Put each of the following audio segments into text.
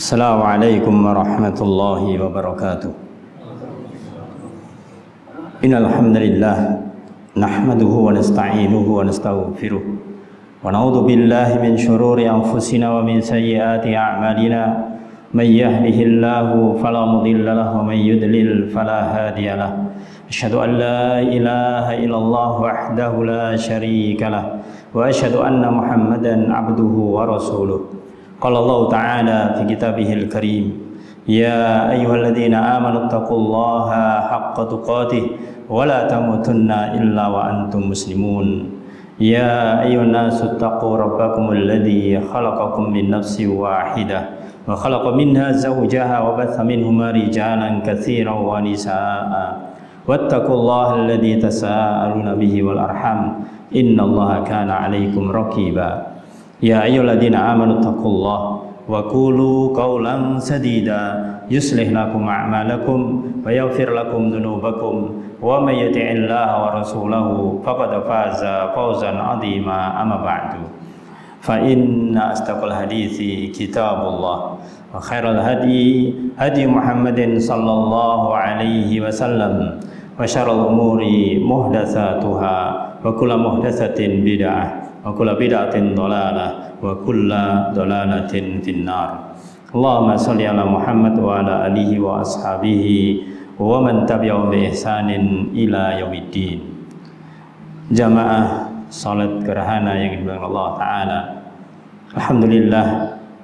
Assalamualaikum warahmatullahi wabarakatuh. Innal hamdalillah nahmaduhu wa nasta'inuhu wa nastaghfiruh wa na'udzu billahi min shururi anfusina wa min sayyiati a'malina. May yahdihillahu fala mudilla lahu wa may yudlil fala hadiya lahu. Asyhadu an la ilaha illallah wahdahu la syarika lah wa asyhadu anna Muhammadan abduhu wa rasuluh. Qala Allah Ta'ala fi kitabihil karim, ya ayyuhalladzina amanu taqullaha haqqa tuqatih wa la tamutunna illa wa antum muslimun. Ya ayyuhan nasu taqu rabbakumul ladzi khalaqakum min nafsin wahidah wa khalaqa minha zawjaha wa batha minhuma rijalan katsiran wa nisaa'a wattaqullaha alladzi tasaaluna bihi wal arham innallaha kana 'alaikum raqiba. Ya ayyuhalladzina amanu taqullaha wa qulu qawlan sadida yuslih lakum a'malakum wa yaghfir lakum dhunubakum wa may yuti'illaha wa rasulahu faqad faza fawzan 'azima. Amma ba'du, fa inna astaqal hadithi kitabullah wa khairal hadi hadi Muhammadin sallallahu alaihi wasallam wa syarrul umuri muhdatsatuha wa kullu muhdatsatin bid'ah wa kullu bid'atin dhalalah wa kullu dhalalatin finnar. Allahumma shalli ala Muhammad wa ala alihi wa ashabihi wa man tabi'ahum bi ihsanin ila yaumiddin. Jamaah salat gerhana yang dimuliakan Allah Ta'ala, alhamdulillah,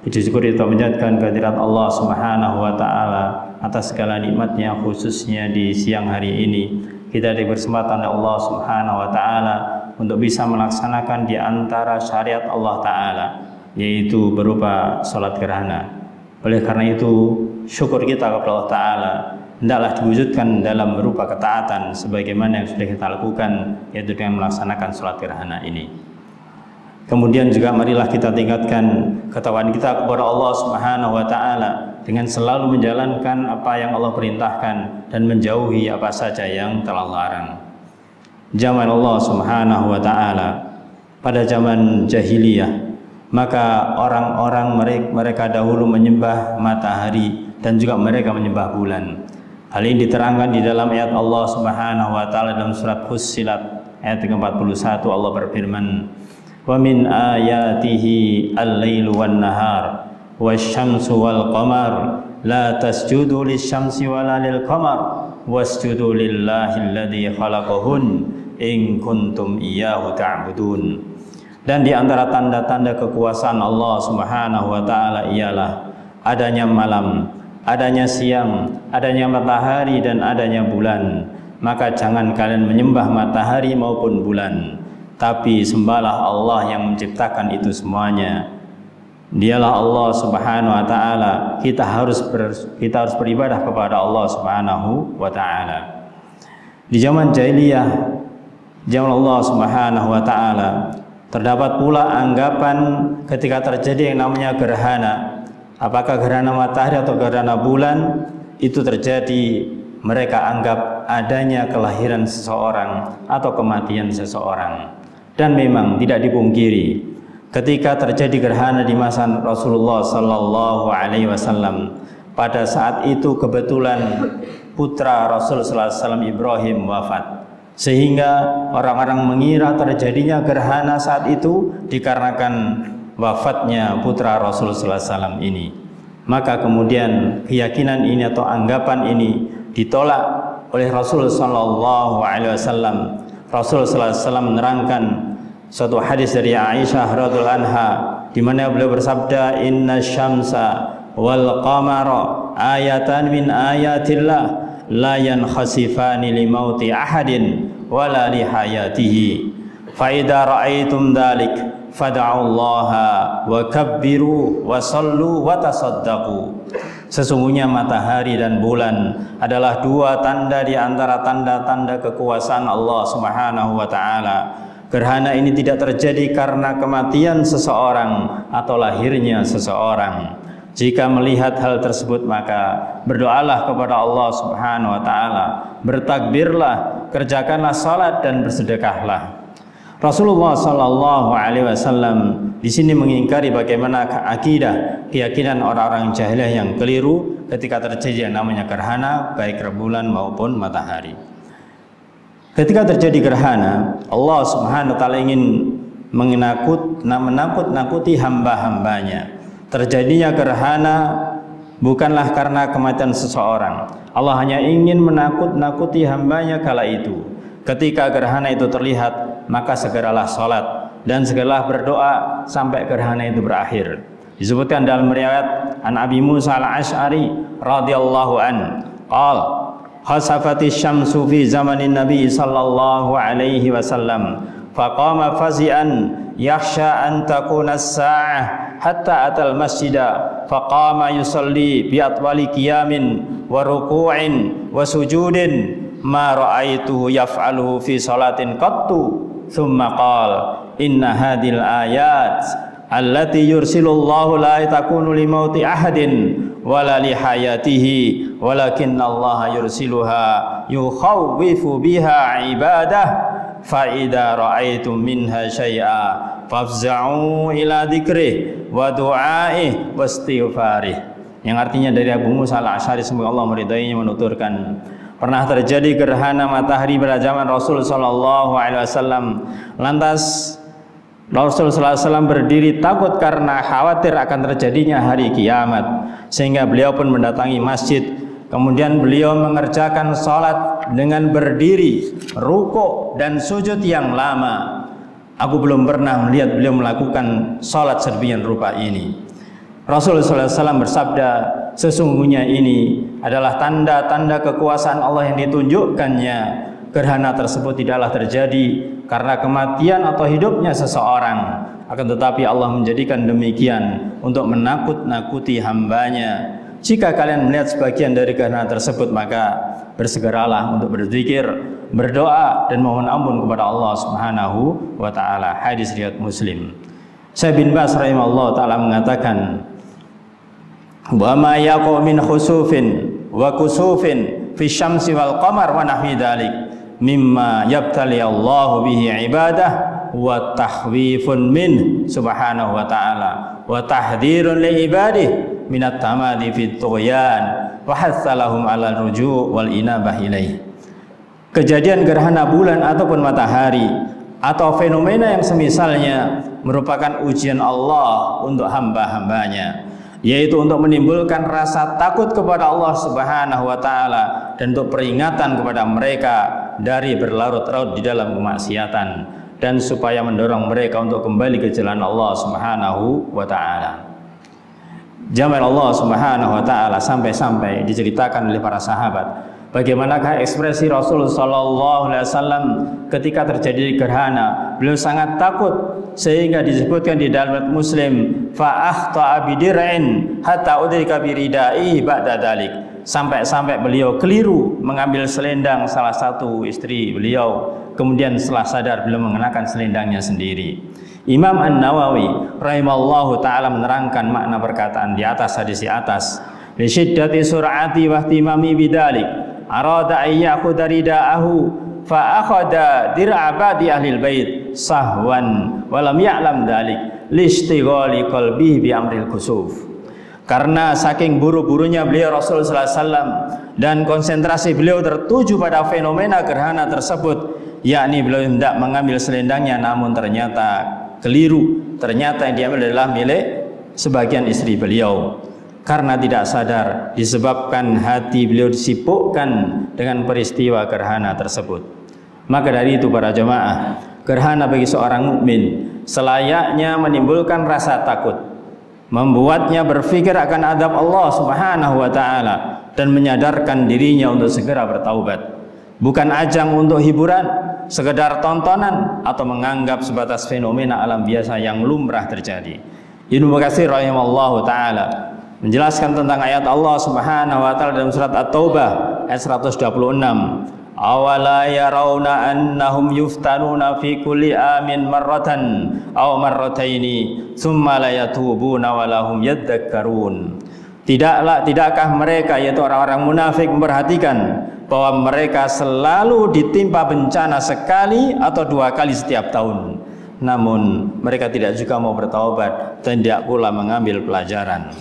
puji syukur kita menjadikan kehadirat Allah Subhanahu wa Ta'ala atas segala nikmatnya, khususnya di siang hari ini kita diberi kesempatan oleh Allah Subhanahu wa Ta'ala untuk bisa melaksanakan di antara syariat Allah Ta'ala, yaitu berupa sholat gerhana. Oleh karena itu, syukur kita kepada Allah Ta'ala hendaklah diwujudkan dalam berupa ketaatan sebagaimana yang sudah kita lakukan, yaitu dengan melaksanakan sholat gerhana ini. Kemudian juga marilah kita tingkatkan ketakwaan kita kepada Allah Subhanahu wa Ta'ala dengan selalu menjalankan apa yang Allah perintahkan dan menjauhi apa saja yang telah larang. Zaman Allah Subhanahu wa Ta'ala pada zaman jahiliyah, maka orang-orang mereka dahulu menyembah matahari dan juga mereka menyembah bulan. Hal ini diterangkan di dalam ayat Allah Subhanahu wa Ta'ala dalam surat Fussilat ayat 41. Allah berfirman, wa min ayatihi al-lailu wan nahar wasyamsu wal qamar la tasjudu lisyamsi wala lil qamar wasjudu lillahi alladzi khalaqahun in kuntum iyyahu ta'budun. Dan di antara tanda-tanda kekuasaan Allah Subhanahu wa Ta'ala ialah adanya malam, adanya siang, adanya matahari dan adanya bulan. Maka jangan kalian menyembah matahari maupun bulan, tapi sembahlah Allah yang menciptakan itu semuanya. Dialah Allah Subhanahu wa Ta'ala. Kita harus beribadah kepada Allah Subhanahu wa Ta'ala. Di zaman jahiliyah, zaman Allah Subhanahu wa Ta'ala, terdapat pula anggapan ketika terjadi yang namanya gerhana, apakah gerhana matahari atau gerhana bulan, itu terjadi, mereka anggap adanya kelahiran seseorang atau kematian seseorang. Dan memang tidak dipungkiri, ketika terjadi gerhana di masa Rasulullah Sallallahu Alaihi Wasallam, pada saat itu kebetulan putra Rasul Sallallahu Alaihi Wasallam Ibrahim wafat, sehingga orang-orang mengira terjadinya gerhana saat itu dikarenakan wafatnya putra Rasul Sallallahu Alaihi Wasallam ini. Maka kemudian keyakinan ini atau anggapan ini ditolak oleh Rasul Sallallahu Alaihi Wasallam. Rasul Sallallahu Alaihi Wasallam menerangkan suatu hadis dari Aisyah radhiyallahu anha, di mana beliau bersabda, inna syamsa wal qamara ayatan min ayatillah la yankhasifani li mauti ahadin wala li hayatihi fa idza ra'aitum dzalik fad'ullaha wa kabbiru wa sallu wa tasaddaqu. Sesungguhnya matahari dan bulan adalah dua tanda di antara tanda-tanda kekuasaan Allah Subhanahu wa Ta'ala. Gerhana ini tidak terjadi karena kematian seseorang atau lahirnya seseorang. Jika melihat hal tersebut, maka berdoalah kepada Allah Subhanahu wa Ta'ala, bertakbirlah, kerjakanlah salat dan bersedekahlah. Rasulullah Shallallahu Alaihi Wasallam di sini mengingkari bagaimana akidah keyakinan orang-orang jahiliyah yang keliru ketika terjadi yang namanya gerhana baik rembulan maupun matahari. Ketika terjadi gerhana, Allah Subhanahu Wa Taala ingin menakut-nakuti hamba-hambanya. Terjadinya gerhana bukanlah karena kematian seseorang. Allah hanya ingin menakut-nakuti hambanya kala itu. Ketika gerhana itu terlihat, maka segeralah sholat dan segeralah berdoa sampai gerhana itu berakhir. Disebutkan dalam riwayat an Abi Musa al-Asy'ari radhiyallahu an, qala khasafati syamsu fi zamanin Nabi sallallahu alaihi wasallam faqama fazi'an yakhsha an takuna as-sa'ah hatta atal masjida faqama yusalli bi atwali qiyamin wa ruku'in wa sujudin ma ra'aituhu yaf'aluhu fi salatin qattu thumma qala inna hadhil ayat allati yursilullahu la takunu li mauti ahadin wala li hayatihi walakinna Allah yursiluha yukhawwifu biha ibadah fa idza ra'aitum minha syai'a fafza'u ila dzikrih wa du'aih wastighfarih. Yang artinya dari Abu Musa al-Asy'ari, semoga Allah meridainya, menuturkan, pernah terjadi gerhana matahari pada zaman Rasul sallallahu alaihi wasallam. Lantas Rasul sallallahu alaihi wasallam berdiri takut karena khawatir akan terjadinya hari kiamat, sehingga beliau pun mendatangi masjid. Kemudian beliau mengerjakan salat dengan berdiri, rukuk dan sujud yang lama. Aku belum pernah melihat beliau melakukan salat sedemikian rupa ini. Rasulullah SAW bersabda, sesungguhnya ini adalah tanda-tanda kekuasaan Allah yang ditunjukkannya. Gerhana tersebut tidaklah terjadi karena kematian atau hidupnya seseorang, akan tetapi Allah menjadikan demikian untuk menakut-nakuti hambanya. Jika kalian melihat sebagian dari gerhana tersebut, maka bersegeralah untuk berzikir, berdoa dan mohon ampun kepada Allah Subhanahu wa taala. Hadis riwayat Muslim. Syekh bin Baz rahimahullah taala mengatakan, wa ma yaqu min khusufin wa kusufin fi syamsi wal qamar wa nahwi dzalik mimma yabtali Allah bihi ibadah wa tahwifun min subhanahu wa ta'ala wa tahdhirun li ibadihi minat tamadi fit tughyan wa hatsalahum ala ruju' wal inabah ilaih. Kejadian gerhana bulan ataupun matahari atau fenomena yang semisalnya merupakan ujian Allah untuk hamba-hambanya, yaitu untuk menimbulkan rasa takut kepada Allah Subhanahu wa taala dan untuk peringatan kepada mereka dari berlarut-larut di dalam kemaksiatan, dan supaya mendorong mereka untuk kembali ke jalan Allah Subhanahu wa taala. Jamal Allah Subhanahu wa taala sampai-sampai diceritakan oleh para sahabat bagaimanakah ekspresi Rasul sallallahu alaihi wasallam ketika terjadi gerhana. Beliau sangat takut sehingga disebutkan di dalam Muslim, fa akhta'a bidir'in hatta udrika biridai ba'da dzalik, sampai-sampai beliau keliru mengambil selendang salah satu istri beliau, kemudian setelah sadar beliau mengenakan selendangnya sendiri. Imam An-Nawawi rahimallahu taala menerangkan makna perkataan di atas, hadis di atas, li syiddati sur'ati wa ihtimami bidzalik arada ayyakhudha ridaahu fa akhadha dir'a ba'di ahli bait sahwan wa lam ya'lam dzalik listighali qalbihi bi amril kusuf. Karena saking buru-burunya beliau Rasulullah sallallahu alaihi wasallam dan konsentrasi beliau tertuju pada fenomena gerhana tersebut, yakni beliau hendak mengambil selendangnya namun ternyata keliru, ternyata yang diambil adalah milik sebagian istri beliau. Karena tidak sadar disebabkan hati beliau disibukkan dengan peristiwa gerhana tersebut. Maka dari itu para jemaah, gerhana bagi seorang mukmin selayaknya menimbulkan rasa takut, membuatnya berpikir akan adab Allah Subhanahu wa taala dan menyadarkan dirinya untuk segera bertaubat. Bukan ajang untuk hiburan, sekedar tontonan atau menganggap sebatas fenomena alam biasa yang lumrah terjadi. Ibnu Katsir rahimallahu taala menjelaskan tentang ayat Allah Subhanahu wa taala dalam surat At-Taubah ayat 126. Awala yarawna annahum yuftanuna fi kulli amin marratan aw marrataini tsumma la yatubuna wa lahum yadhakkarun. Tidakkah mereka, yaitu orang-orang munafik, memperhatikan bahwa mereka selalu ditimpa bencana sekali atau 2 kali setiap tahun, namun mereka tidak juga mau bertaubat dan tidak pula mengambil pelajaran.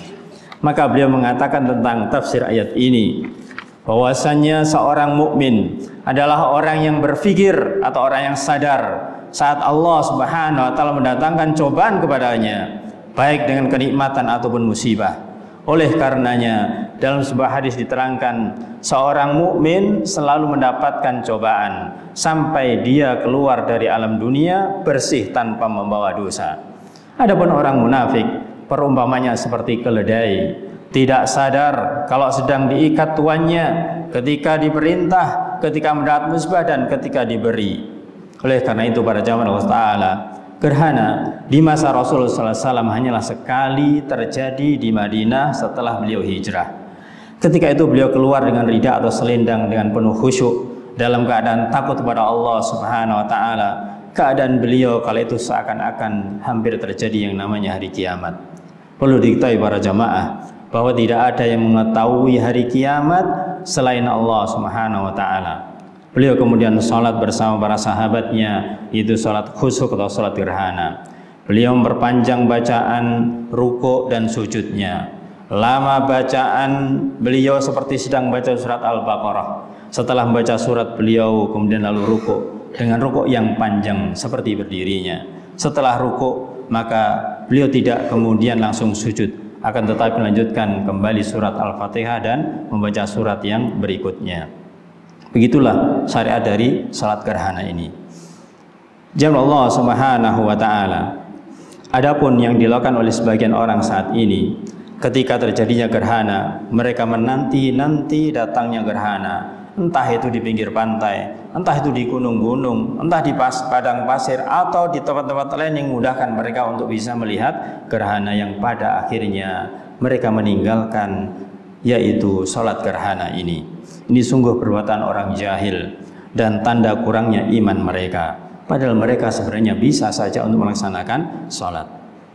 Maka beliau mengatakan tentang tafsir ayat ini, bahwasannya seorang mukmin adalah orang yang berpikir atau orang yang sadar saat Allah Subhanahu wa taala mendatangkan cobaan kepadanya, baik dengan kenikmatan ataupun musibah. Oleh karenanya dalam sebuah hadis diterangkan, seorang mukmin selalu mendapatkan cobaan sampai dia keluar dari alam dunia bersih tanpa membawa dosa. Adapun orang munafik, perumpamannya seperti keledai, tidak sadar kalau sedang diikat tuannya, ketika diperintah, ketika mendapat musibah, dan ketika diberi. Oleh karena itu pada zaman Allah Ta'ala, gerhana di masa Rasulullah SAW hanyalah sekali terjadi di Madinah setelah beliau hijrah. Ketika itu beliau keluar dengan rida atau selendang dengan penuh khusyuk, dalam keadaan takut kepada Allah Subhanahu wa Ta'ala. Keadaan beliau kala itu seakan-akan hampir terjadi yang namanya hari kiamat. Perlu diketahui para jamaah bahwa tidak ada yang mengetahui hari kiamat selain Allah Subhanahu wa Ta'ala. Beliau kemudian sholat bersama para sahabatnya, yaitu sholat khusyuk atau sholat gerhana. Beliau memperpanjang bacaan rukuk dan sujudnya. Lama bacaan beliau seperti sedang baca surat Al-Baqarah. Setelah membaca surat, beliau kemudian lalu rukuk dengan rukuk yang panjang seperti berdirinya. Setelah rukuk, maka beliau tidak kemudian langsung sujud, akan tetapi melanjutkan kembali surat Al-Fatihah dan membaca surat yang berikutnya. Begitulah syariat dari salat gerhana ini. Jalla Allah Subhanahu wa Ta'ala. Adapun yang dilakukan oleh sebagian orang saat ini, ketika terjadinya gerhana, mereka menanti-nanti datangnya gerhana, entah itu di pinggir pantai, entah itu di gunung-gunung, entah di padang pasir, atau di tempat-tempat lain yang memudahkan mereka untuk bisa melihat gerhana, yang pada akhirnya mereka meninggalkan, yaitu sholat gerhana ini. Ini sungguh perbuatan orang jahil dan tanda kurangnya iman mereka, padahal mereka sebenarnya bisa saja untuk melaksanakan sholat.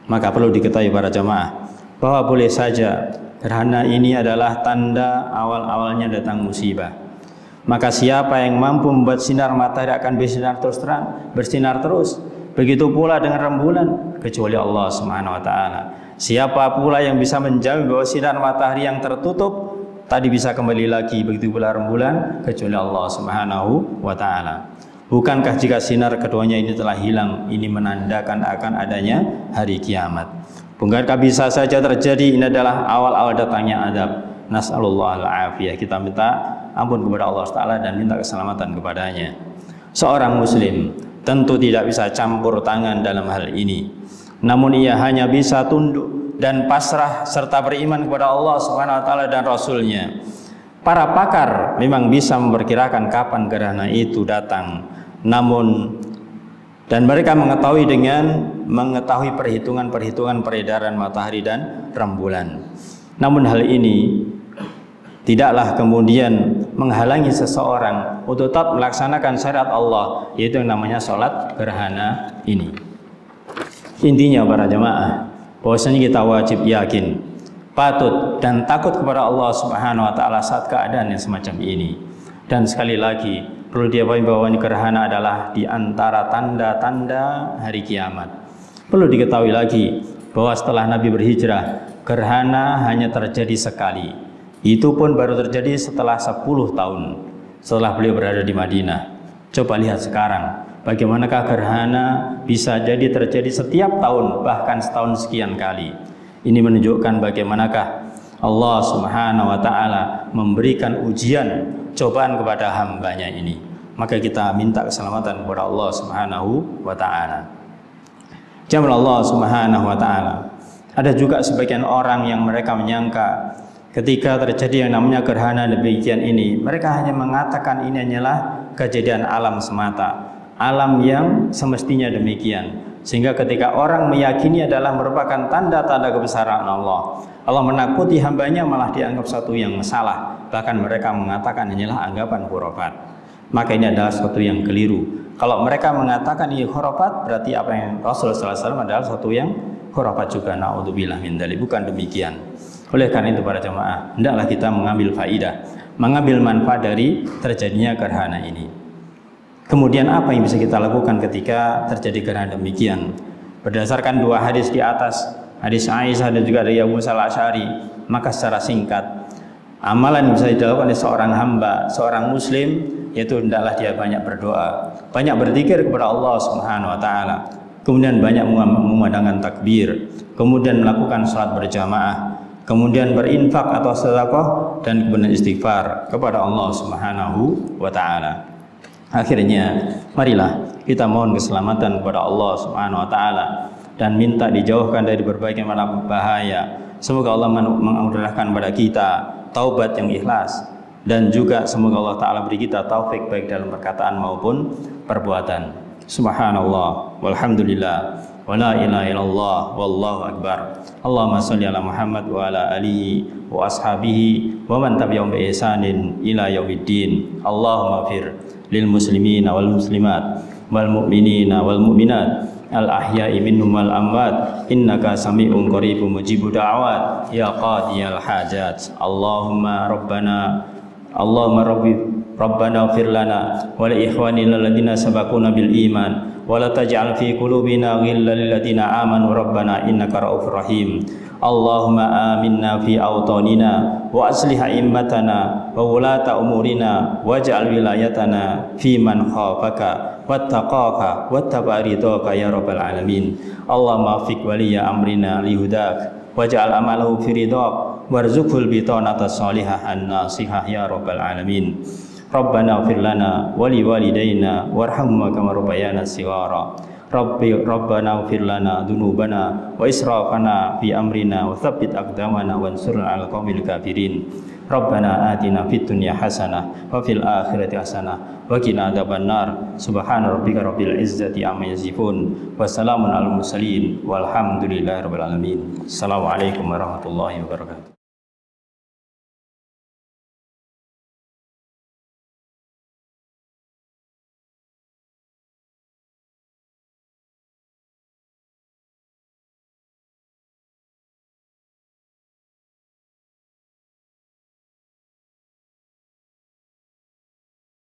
Maka perlu diketahui para jamaah bahwa boleh saja gerhana ini adalah tanda awal-awalnya datang musibah. Maka siapa yang mampu membuat sinar matahari akan bersinar terus terang, bersinar terus. Begitu pula dengan rembulan, kecuali Allah Subhanahu wa Ta'ala. Siapa pula yang bisa menjamin bahwa sinar matahari yang tertutup tadi bisa kembali lagi, begitu pula rembulan, kecuali Allah Subhanahu wa Ta'ala. Bukankah jika sinar keduanya ini telah hilang, ini menandakan akan adanya hari kiamat? Bukankah bisa saja terjadi ini adalah awal-awal datangnya adab? Nas'alullah al-afiyah. Kita minta ampun kepada Allah Ta'ala dan minta keselamatan kepadanya. Seorang muslim tentu tidak bisa campur tangan dalam hal ini, namun ia hanya bisa tunduk dan pasrah serta beriman kepada Allah Subhanahu wa Ta'ala dan Rasulnya. Para pakar memang bisa memperkirakan kapan gerhana itu datang, namun dan mereka mengetahui dengan mengetahui perhitungan peredaran matahari dan rembulan. Namun hal ini tidaklah kemudian menghalangi seseorang untuk tetap melaksanakan syariat Allah, yaitu yang namanya sholat gerhana ini. Intinya para jamaah, bahwasanya kita wajib yakin, patut dan takut kepada Allah Subhanahu wa Ta'ala saat keadaan yang semacam ini. Dan sekali lagi perlu diketahui bahwa gerhana adalah di antara tanda-tanda hari kiamat. Perlu diketahui lagi bahwa setelah Nabi berhijrah, gerhana hanya terjadi sekali. Itu pun baru terjadi setelah 10 tahun setelah beliau berada di Madinah. Coba lihat sekarang, bagaimanakah gerhana bisa jadi terjadi setiap tahun, bahkan setahun sekian kali. Ini menunjukkan bagaimanakah Allah Subhanahu wa Ta'ala memberikan ujian, cobaan kepada hambanya ini. Maka kita minta keselamatan kepada Allah Subhanahu wa Ta'ala. Jalla Allah Subhanahu wa Ta'ala. Ada juga sebagian orang yang mereka menyangka ketika terjadi yang namanya gerhana demikian ini, mereka hanya mengatakan ini hanyalah kejadian alam semata, alam yang semestinya demikian. Sehingga ketika orang meyakini adalah merupakan tanda-tanda kebesaran Allah, Allah menakuti hambanya, malah dianggap satu yang salah. Bahkan mereka mengatakan hanyalah anggapan khurafat. Maka ini adalah sesuatu yang keliru. Kalau mereka mengatakan ini khurafat, berarti apa yang Rasulullah SAW adalah satu yang khurafat juga. Na'udzubillah min dzalik. Bukan demikian. Oleh karena itu para jamaah, hendaklah kita mengambil faidah, mengambil manfaat dari terjadinya gerhana ini. Kemudian apa yang bisa kita lakukan ketika terjadi gerhana demikian? Berdasarkan dua hadis di atas, hadis Aisyah dan juga dari Abu Musa al-Asy'ari, maka secara singkat, amalan yang bisa dilakukan oleh seorang hamba, seorang muslim, yaitu hendaklah dia banyak berdoa, banyak berzikir kepada Allah Subhanahu wa taala, kemudian banyak memandangkan takbir, kemudian melakukan salat berjamaah, kemudian berinfak atau sedekah, dan kemudian istighfar kepada Allah Subhanahu wa taala. Akhirnya, marilah kita mohon keselamatan kepada Allah Subhanahu wa taala dan minta dijauhkan dari berbagai macam bahaya. Semoga Allah menganugerahkan kepada kita taubat yang ikhlas, dan juga semoga Allah taala beri kita taufik baik dalam perkataan maupun perbuatan. Subhanallah walhamdulillah wa la ilaha illallah wallahu akbar. Allahumma shalli ala Muhammad wa ala alihi wa ashabihi wa man tabi'ahum bi ihsanin ila yaumiddin. Allahumma fir lil muslimina wal muslimat wal mu'minina wal mu'minat al ahya'i minhum wal amwat innaka sami'un qaribun mujibud da'awat ya qadiyal hajat. Allahumma Rabbana ighfir lana wa li ikhwanina alladhina sabaquna bil iman wa la taj'al fi qulubina ghillan lil ladzina amanu rabbana innaka ra'ufur rahim. Allahumma aminna fi awtanina wa aslih a'immatana wa wulata umurina waj'al wilayatana fi man khafaka wattaqaka wattabaridaka ya rabbal alamin. Allahumma fiq waliya amrina lihudak waj'al amalahu fi ridak warzuqhul bitanata salihah an-nasihah ya rabbal alamin. Rabbana ighfir lana wa li walidayna warhamhuma kama rabbayana shighara. Rabbana ighfir lana dzunubana wa israfana fi amrina wa tsabbit aqdamana wansurna 'alal qaumil kafirin. Rabbana atina fid dunya hasanah wa fil akhirati hasanah wa qina adzabannar. Subhana rabbika rabbil izzati amma yasifun wa salamun alal mursalin walhamdulillahi rabbil alamin. Assalamualaikum warahmatullahi wabarakatuh.